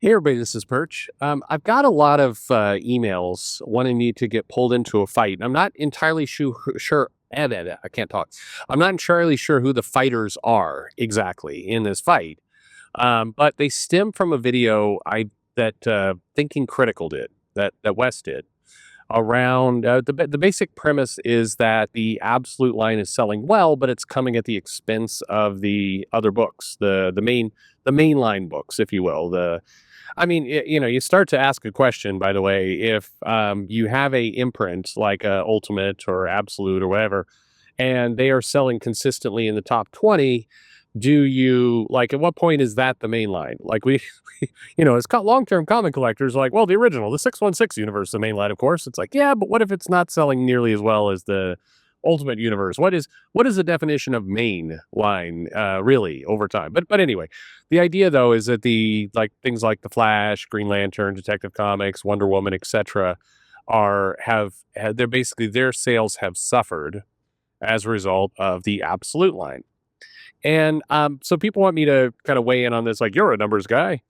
Hey everybody, this is Perch. I've got a lot of emails wanting me to get pulled into a fight. I'm not entirely sure. I can't talk. I'm not entirely sure who the fighters are exactly in this fight, but they stem from a video that Thinking Critical did, that Wes did, around the basic premise is that the Absolute line is selling well, but it's coming at the expense of the other books, the mainline books, if you will. You start to ask a question, by the way, if you have a imprint like Ultimate or Absolute or whatever, and they are selling consistently in the top 20, do you like at what point is that the main line? Like as long-term comic collectors like, well, the original, the 616 universe, the main line, of course. It's like, yeah, but what if it's not selling nearly as well as the Ultimate universe? What is the definition of main line really over time? But anyway, the idea though is that the like things like the Flash, Green Lantern, Detective Comics, Wonder Woman, etc. They're basically their sales have suffered as a result of the Absolute line. And so people want me to kind of weigh in on this, like you're a numbers guy.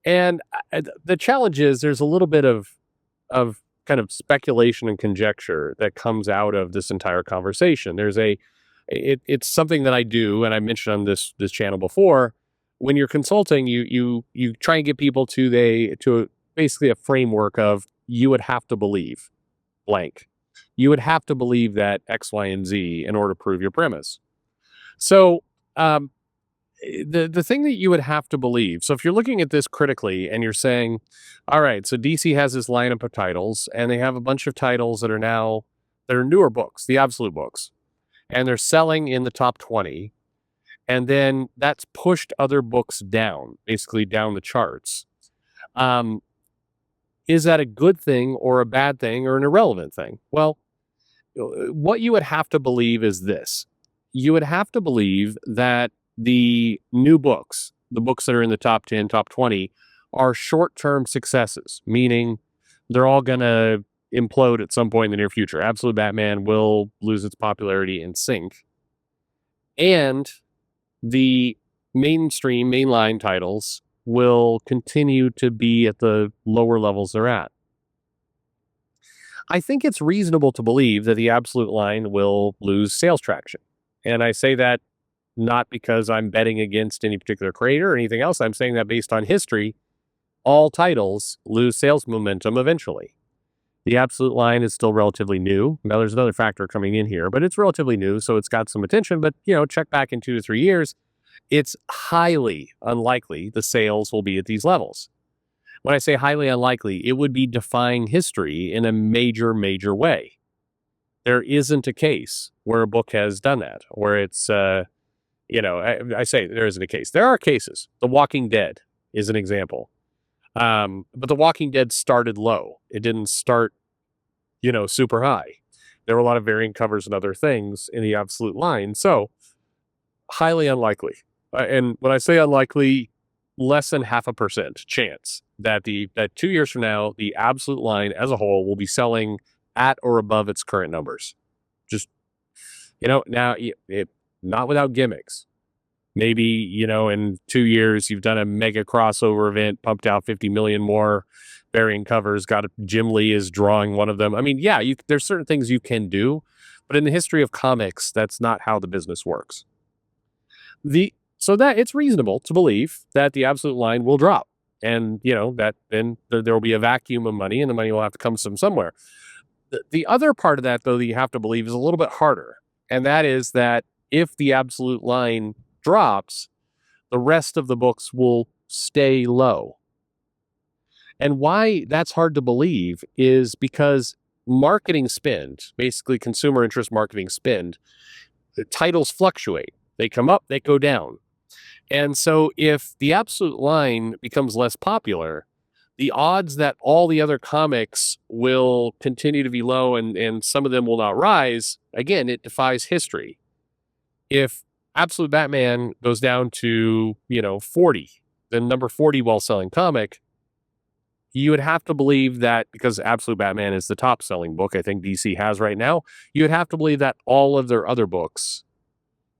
And the challenge is there's a little bit of kind of speculation and conjecture that comes out of this entire conversation. It's something that I do, and I mentioned on this channel before. When you're consulting, you try and get people to basically a framework of you would have to believe blank. You would have to believe that X, Y, and Z in order to prove your premise. So um, the thing that you would have to believe. So if you're looking at this critically and you're saying, all right, so DC has this lineup of titles, and they have a bunch of titles that are newer books, the Absolute books, and they're selling in the top 20, and then that's pushed other books down, basically down the charts. Um, is that a good thing or a bad thing or an irrelevant thing? Well, what you would have to believe is this. You would have to believe that the new books, the books that are in the top 10, top 20, are short-term successes, meaning they're all going to implode at some point in the near future. Absolute Batman will lose its popularity and sink. And the mainline titles will continue to be at the lower levels they're at. I think it's reasonable to believe that the Absolute line will lose sales traction. And I say that not because I'm betting against any particular creator or anything else. I'm saying that based on history, all titles lose sales momentum eventually. The Absolute line is still relatively new. Now, there's another factor coming in here, but it's relatively new, so it's got some attention. But, check back in 2 to 3 years, it's highly unlikely the sales will be at these levels. When I say highly unlikely, it would be defying history in a major, major way. There isn't a case where a book has done that, where it's, I say there isn't a case. There are cases. The Walking Dead is an example. But The Walking Dead started low. It didn't start, super high. There were a lot of variant covers and other things in the Absolute line. So highly unlikely. And when I say unlikely, less than 0.5% chance that 2 years from now, the Absolute line as a whole will be selling at or above its current numbers. Just, now not without gimmicks. Maybe, in 2 years, you've done a mega crossover event, pumped out 50 million more variant covers, Jim Lee is drawing one of them. I mean, yeah, there's certain things you can do, but in the history of comics, that's not how the business works. So that it's reasonable to believe that the Absolute line will drop, and that then there will be a vacuum of money, and the money will have to come from somewhere. The other part of that, though, that you have to believe is a little bit harder, and that is that if the Absolute line drops, the rest of the books will stay low. And why that's hard to believe is because marketing spend, basically consumer interest marketing spend, the titles fluctuate. They come up, they go down. And so if the Absolute line becomes less popular, the odds that all the other comics will continue to be low and some of them will not rise, again, it defies history. If Absolute Batman goes down to, 40, the number 40 well-selling comic, you would have to believe that because Absolute Batman is the top-selling book I think DC has right now, you would have to believe that all of their other books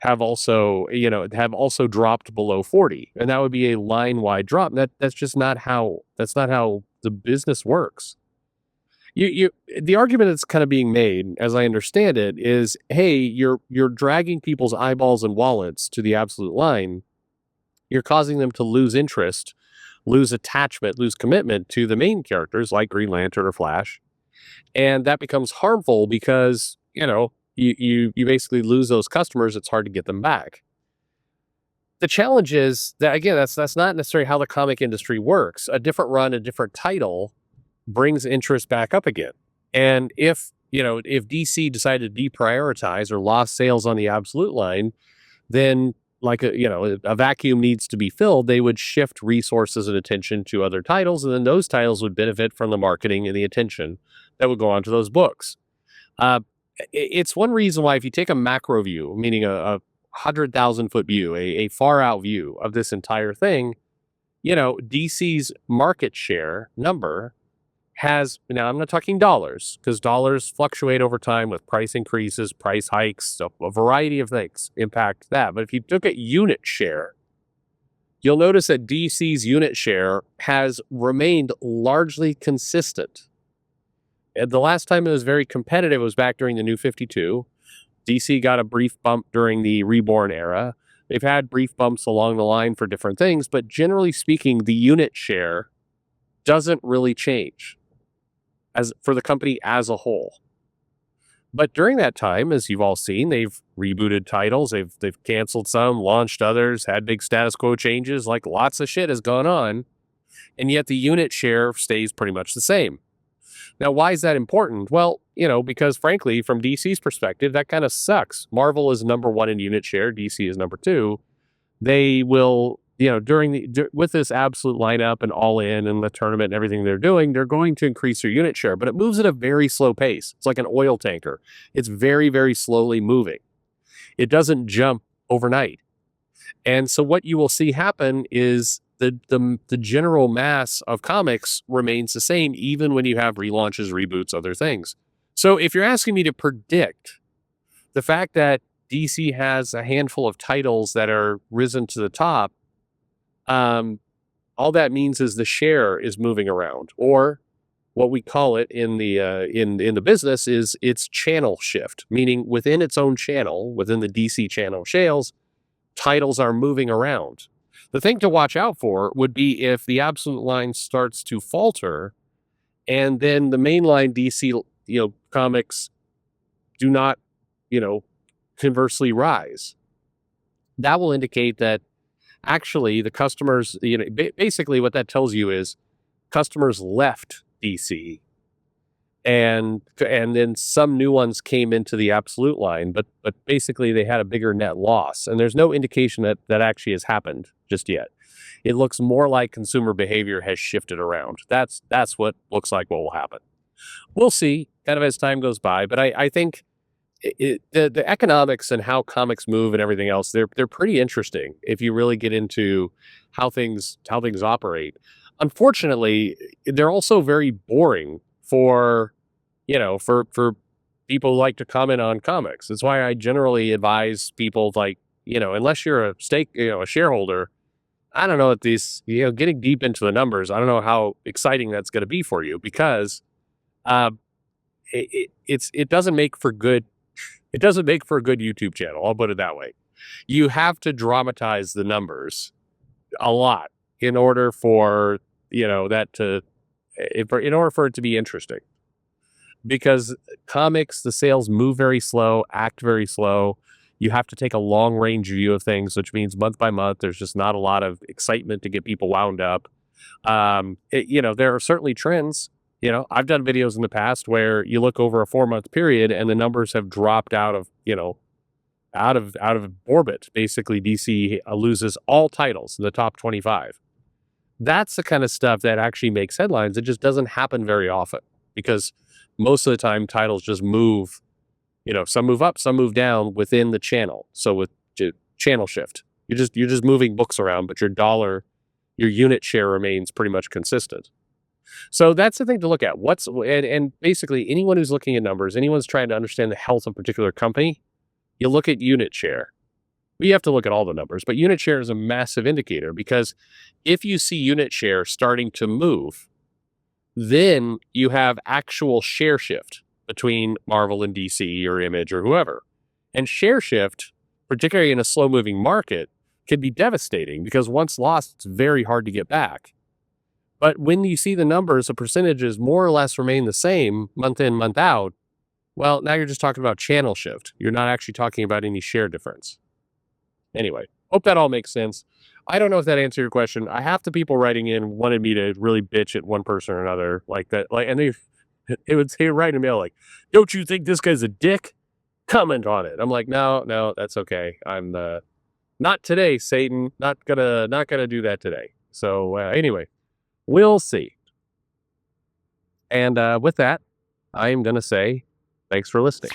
have also dropped below 40, and that would be a line wide drop. That's not how the business works. You The argument that's kind of being made, as I understand it, is, hey, you're dragging people's eyeballs and wallets to the absolute line. You're causing them to lose interest, lose attachment, lose commitment to the main characters like Green Lantern or Flash, and that becomes harmful because you basically lose those customers. It's hard to get them back. The challenge is that, again, that's not necessarily how the comic industry works. A different run, a different title brings interest back up again. And if DC decided to deprioritize or lost sales on the absolute line, then like a vacuum needs to be filled. They would shift resources and attention to other titles, and then those titles would benefit from the marketing and the attention that would go on to those books. Uh, it's one reason why, if you take a macro view, meaning a 100,000 foot view, a far out view of this entire thing, DC's market share number has, now I'm not talking dollars, because dollars fluctuate over time with price increases, price hikes, so a variety of things impact that. But if you look at unit share, you'll notice that DC's unit share has remained largely consistent. And the last time it was very competitive was back during the New 52. DC got a brief bump during the Reborn era. They've had brief bumps along the line for different things, but generally speaking, the unit share doesn't really change as for the company as a whole. But during that time, as you've all seen, they've rebooted titles, they've canceled some, launched others, had big status quo changes, like lots of shit has gone on, and yet the unit share stays pretty much the same. Now, why is that important? Well, because frankly, from DC's perspective, that kind of sucks. Marvel is number one in unit share, DC is number two. They will, with this absolute lineup and all in and the tournament and everything they're doing, they're going to increase their unit share, but it moves at a very slow pace. It's like an oil tanker. It's very, very slowly moving. It doesn't jump overnight. And so what you will see happen is the general mass of comics remains the same, even when you have relaunches, reboots, other things. So if you're asking me to predict the fact that DC has a handful of titles that are risen to the top, all that means is the share is moving around, or what we call it in the in the business is its channel shift, meaning within its own channel, within the DC channel sales, titles are moving around. The thing to watch out for would be if the absolute line starts to falter, and then the mainline DC comics do not conversely rise. That will indicate that actually the customers, basically what that tells you is customers left DC, and then some new ones came into the absolute line, but basically they had a bigger net loss, and there's no indication that actually has happened just yet. It looks more like consumer behavior has shifted around. That's what looks like what will happen. We'll see kind of as time goes by, but I think the economics and how comics move and everything else, they're pretty interesting if you really get into how things operate. Unfortunately, they're also very boring for people who like to comment on comics. That's why I generally advise people, like, unless you're a shareholder, I don't know, at these, getting deep into the numbers, I don't know how exciting that's going to be for you, because it doesn't make for good. It doesn't make for a good YouTube channel. I'll put it that way. You have to dramatize the numbers a lot in order for in order for it to be interesting. Because comics, the sales move very slow, act very slow. You have to take a long range view of things, which means month by month, there's just not a lot of excitement to get people wound up. There are certainly trends. I've done videos in the past where you look over a 4-month period and the numbers have dropped out of orbit. Basically, DC loses all titles in the top 25. That's the kind of stuff that actually makes headlines. It just doesn't happen very often, because most of the time titles just move, some move up, some move down within the channel. So with channel shift, you're just moving books around, but your unit share remains pretty much consistent. So that's the thing to look at. And basically anyone who's looking at numbers, anyone's trying to understand the health of a particular company, you look at unit share. We have to look at all the numbers, but unit share is a massive indicator because if you see unit share starting to move, then you have actual share shift between Marvel and DC or Image or whoever. And share shift, particularly in a slow moving market, can be devastating because once lost, it's very hard to get back. But when you see the numbers, the percentages more or less remain the same month in, month out, well, now you're just talking about channel shift. You're not actually talking about any share difference. Anyway, hope that all makes sense. I don't know if that answered your question. I half the people writing in wanted me to really bitch at one person or another like that. Like, and they would say right in mail, like, "Don't you think this guy's a dick? Comment on it." I'm like, no, that's okay. I'm not today, Satan. Not gonna do that today. So anyway, we'll see. And with that, I am gonna say thanks for listening.